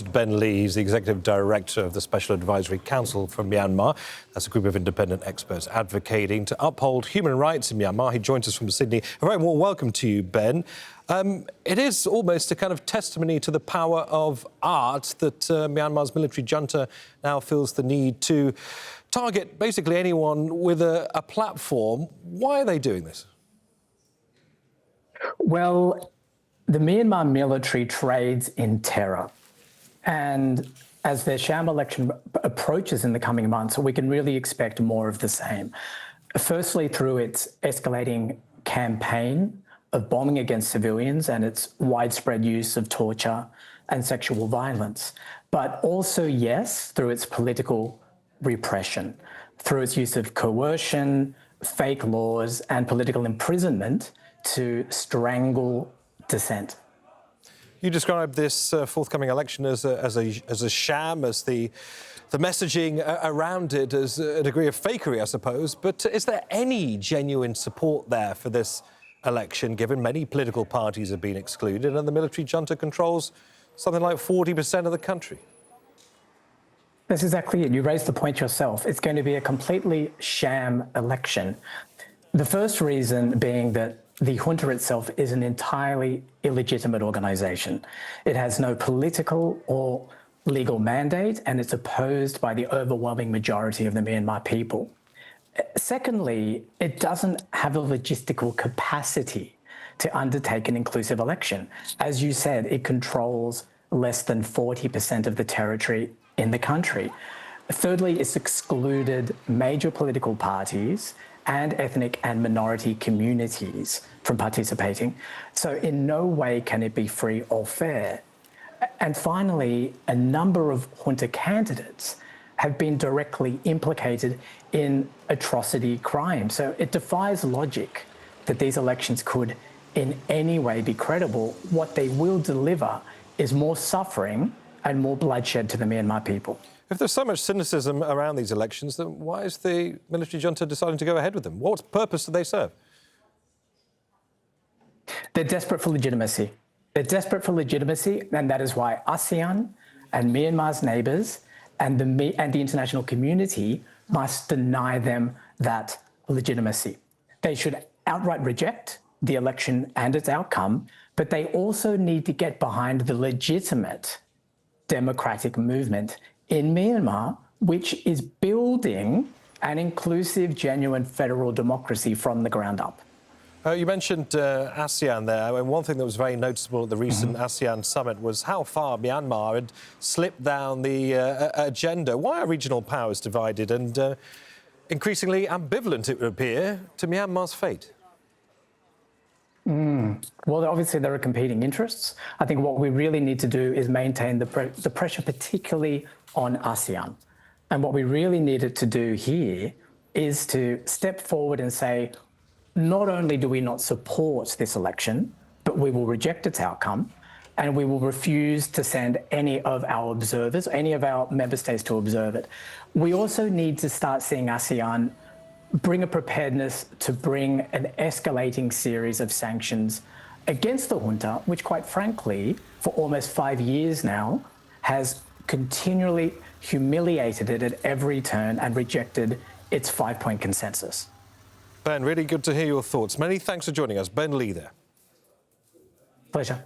Ben Lee, he's the Executive Director of the Special Advisory Council from Myanmar. That's a group of independent experts advocating to uphold human rights in Myanmar. He joins us from Sydney. A very warm welcome to you, Ben. It is almost a kind of testimony to the power of art that Myanmar's military junta now feels the need to target basically anyone with a platform. Why are they doing this? Well, the Myanmar military trades in terror. And as their sham election approaches in the coming months, we can really expect more of the same. Firstly, through its escalating campaign of bombing against civilians and its widespread use of torture and sexual violence. But also, yes, through its political repression, through its use of coercion, fake laws and political imprisonment to strangle dissent. You describe this forthcoming election as a sham, as the messaging around it as a degree of fakery, I suppose. But is there any genuine support there for this election, given many political parties have been excluded and the military junta controls something like 40% of the country? That's exactly it. You raised the point yourself. It's going to be a completely sham election. The first reason being that the junta itself is an entirely illegitimate organisation. It has no political or legal mandate, and it's opposed by the overwhelming majority of the Myanmar people. Secondly, it doesn't have a logistical capacity to undertake an inclusive election. As you said, it controls less than 40% of the territory in the country. Thirdly, it's excluded major political parties and ethnic and minority communities from participating. So in no way can it be free or fair. And finally, a number of junta candidates have been directly implicated in atrocity crimes. So it defies logic that these elections could in any way be credible. What they will deliver is more suffering and more bloodshed to the Myanmar people. If there's so much cynicism around these elections, then why is the military junta deciding to go ahead with them? What purpose do they serve? They're desperate for legitimacy. They're desperate for legitimacy, and that is why ASEAN and Myanmar's neighbours and the international community must deny them that legitimacy. They should outright reject the election and its outcome, but they also need to get behind the legitimate democratic movement in Myanmar, which is building an inclusive, genuine federal democracy from the ground up. You mentioned ASEAN there, and one thing that was very noticeable at the recent ASEAN summit was how far Myanmar had slipped down the agenda. Why are regional powers divided and increasingly ambivalent, it would appear, to Myanmar's fate? Well, obviously there are competing interests. I think what we really need to do is maintain the pressure, particularly on ASEAN. And what we really needed to do here is to step forward and say, not only do we not support this election, but we will reject its outcome, and we will refuse to send any of our observers, any of our member states to observe it. We also need to start seeing ASEAN bring a preparedness to bring an escalating series of sanctions against the junta, which quite frankly, for almost 5 years now, has continually humiliated it at every turn and rejected its 5-point consensus. Ben, really good to hear your thoughts. Many thanks for joining us. Ben Lee there. Pleasure.